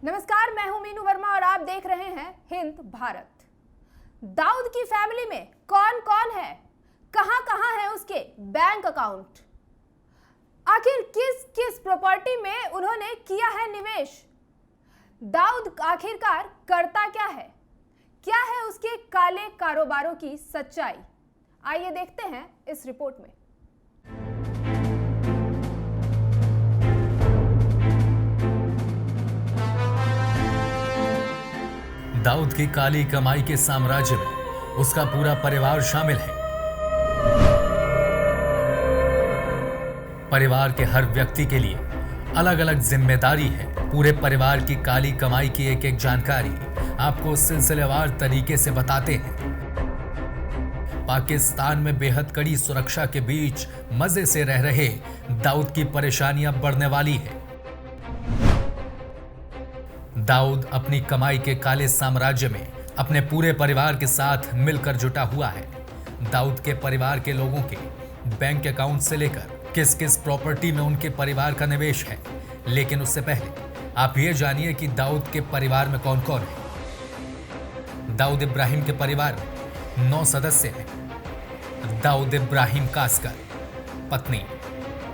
नमस्कार, मैं हूं मीनू वर्मा और आप देख रहे हैं हिंद भारत। दाऊद की फैमिली में कौन कौन है, कहां कहां है उसके बैंक अकाउंट, आखिर किस किस प्रॉपर्टी में उन्होंने किया है निवेश, दाऊद आखिरकार करता क्या है उसके काले कारोबारों की सच्चाई, आइए देखते हैं इस रिपोर्ट में। दाऊद की काली कमाई के साम्राज्य में उसका पूरा परिवार शामिल है। परिवार के हर व्यक्ति के लिए अलग अलग जिम्मेदारी है। पूरे परिवार की काली कमाई की एक एक जानकारी आपको सिलसिलेवार तरीके से बताते हैं। पाकिस्तान में बेहद कड़ी सुरक्षा के बीच मजे से रह रहे दाऊद की परेशानियां बढ़ने वाली है। दाऊद अपनी कमाई के काले साम्राज्य में अपने पूरे परिवार के साथ मिलकर जुटा हुआ है। दाऊद के परिवार के लोगों के बैंक अकाउंट से लेकर किस किस प्रॉपर्टी में उनके परिवार का निवेश है। लेकिन उससे पहले आप ये जानिए कि दाऊद के परिवार में कौन कौन है। दाऊद इब्राहिम के परिवार में 9 सदस्य हैं। दाऊद इब्राहिम कासकर, पत्नी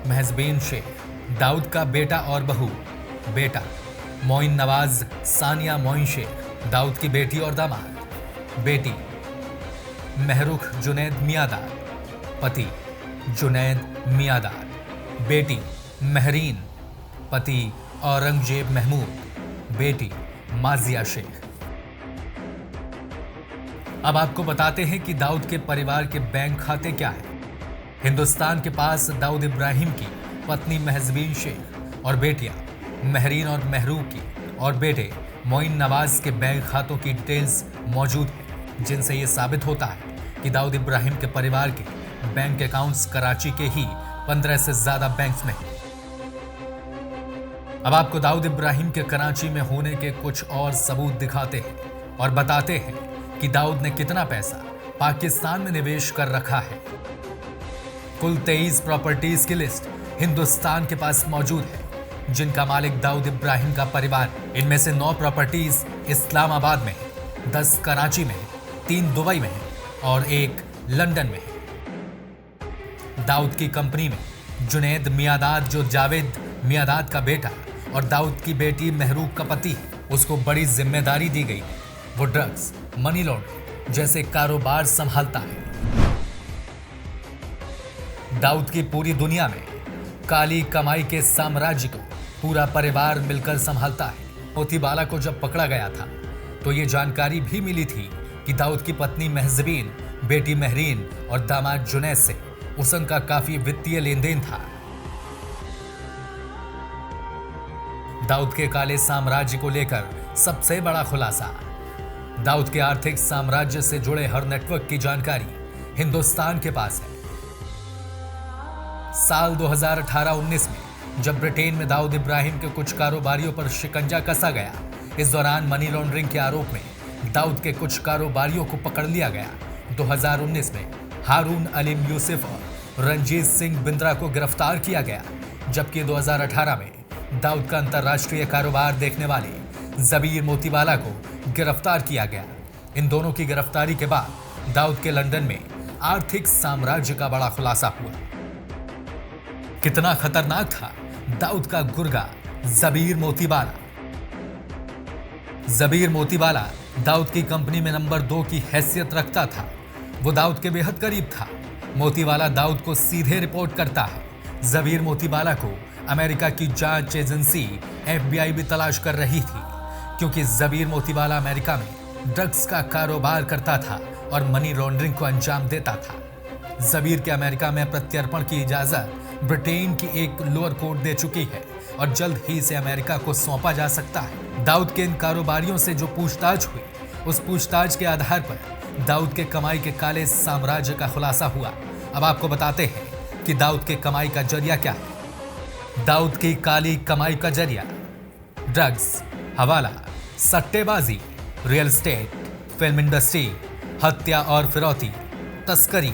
महजबीन शेख, दाऊद का बेटा और बहू, बेटा मोइन नवाज सानिया मोइन शेख, दाऊद की बेटी और दामाद, बेटी महरुख जुनैद मियादाद, पति जुनैद मियादाद, बेटी महरीन, पति औरंगजेब महमूद, बेटी माजिया शेख। अब आपको बताते हैं कि दाऊद के परिवार के बैंक खाते क्या हैं। हिंदुस्तान के पास दाऊद इब्राहिम की पत्नी महजबीन शेख और बेटियां महरीन और महरूख की और बेटे मोइन नवाज के बैंक खातों की डिटेल्स मौजूद हैं, जिनसे ये साबित होता है कि दाऊद इब्राहिम के परिवार के बैंक अकाउंट्स कराची के ही 15 से ज्यादा बैंक्स में हैं। अब आपको दाऊद इब्राहिम के कराची में होने के कुछ और सबूत दिखाते हैं और बताते हैं कि दाऊद ने कितना पैसा पाकिस्तान में निवेश कर रखा है। कुल 23 प्रॉपर्टीज की लिस्ट हिंदुस्तान के पास मौजूद है, जिनका मालिक दाऊद इब्राहिम का परिवार। इनमें से 9 प्रॉपर्टीज इस्लामाबाद में है, 10 कराची में है, 3 दुबई में है और 1 लंदन में है। दाऊद की कंपनी में जुनैद मियादाद, जो जावेद मियादाद का बेटा और दाऊद की बेटी महरूख का पति है, उसको बड़ी जिम्मेदारी दी गई है। वो ड्रग्स, मनी लॉन्ड्रिंग जैसे कारोबार संभालता है। दाऊद की पूरी दुनिया में काली कमाई के साम्राज्य को पूरा परिवार मिलकर संभालता है। मोतीबाला को जब पकड़ा गया था तो ये जानकारी भी मिली थी कि दाऊद की पत्नी महजबीन, बेटी महरीन और दामाद जुनैद से उनका काफी वित्तीय लेन देन था। दाऊद के काले साम्राज्य को लेकर सबसे बड़ा खुलासा। दाऊद के आर्थिक साम्राज्य से जुड़े हर नेटवर्क की जानकारी हिंदुस्तान के पास है। साल 2018-19 में जब ब्रिटेन में दाऊद इब्राहिम के कुछ कारोबारियों पर शिकंजा कसा गया, इस दौरान मनी लॉन्ड्रिंग के आरोप में दाऊद के कुछ कारोबारियों को पकड़ लिया गया। 2019 में हारून अलीम यूसुफ और रंजीत सिंह बिंद्रा को गिरफ्तार किया गया, जबकि 2018 में दाऊद का अंतर्राष्ट्रीय कारोबार देखने वाले जबीर मोतीवाला को गिरफ्तार किया गया। इन दोनों की गिरफ्तारी के बाद दाऊद के लंदन में आर्थिक साम्राज्य का बड़ा खुलासा हुआ। कितना खतरनाक था दाऊद का गुर्गा जबीर मोतीवाला। जबीर मोतीवाला दाऊद की कंपनी में नंबर 2 की हैसियत रखता था। वो दाऊद के बेहद करीब था। मोतीवाला दाऊद को सीधे रिपोर्ट करता है। जबीर मोतीवाला को अमेरिका की जांच एजेंसी FBI भी तलाश कर रही थी, क्योंकि जबीर मोतीवाला अमेरिका में ड्रग्स का कारोबार करता था और मनी लॉन्ड्रिंग को अंजाम देता था। जबीर के अमेरिका में प्रत्यर्पण की इजाजत ब्रिटेन की एक लोअर कोर्ट दे चुकी है और जल्द ही इसे अमेरिका को सौंपा जा सकता है। दाऊद के इन कारोबारियों से जो पूछताछ हुई, उस पूछताछ के आधार पर दाऊद के कमाई के काले साम्राज्य का खुलासा हुआ। अब आपको बताते हैं कि दाऊद के कमाई का जरिया क्या है। दाऊद की काली कमाई का जरिया ड्रग्स, हवाला, सट्टेबाजी, रियल एस्टेट, फिल्म इंडस्ट्री, हत्या और फिरौती, तस्करी,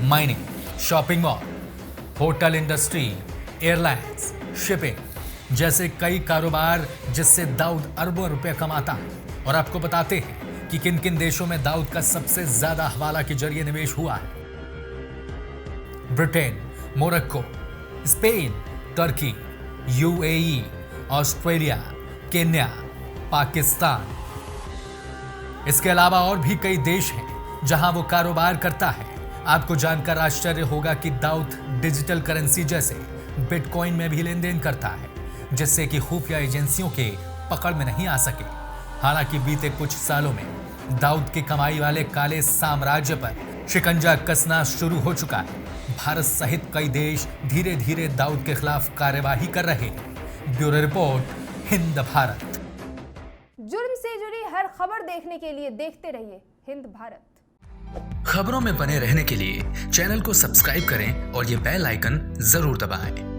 mining, shopping mall, hotel industry, airlines, shipping, जैसे कई कारोबार जिससे दाऊद अरबों रुपए कमाता है। और आपको बताते हैं कि किन किन देशों में दाऊद का सबसे ज्यादा हवाला के जरिए निवेश हुआ है। Britain, Morocco, Spain, Turkey, UAE, Australia, Kenya, Pakistan. इसके अलावा और भी कई देश हैं जहां वो कारोबार करता है। आपको जानकर आश्चर्य होगा कि दाऊद डिजिटल करेंसी जैसे बिटकॉइन में भी लेन देन करता है, जिससे कि खुफिया एजेंसियों के पकड़ में नहीं आ सके। हालांकि बीते कुछ सालों में दाऊद की कमाई वाले काले साम्राज्य पर शिकंजा कसना शुरू हो चुका है। भारत सहित कई देश धीरे धीरे दाऊद के खिलाफ कार्यवाही कर रहे हैं। Bureau report, Hind Bharat. जुर्म से जुड़ी हर खबर देखने के लिए देखते रहिए हिंद भारत। खबरों में बने रहने के लिए चैनल को सब्सक्राइब करें और ये बेल आइकन जरूर दबाएं।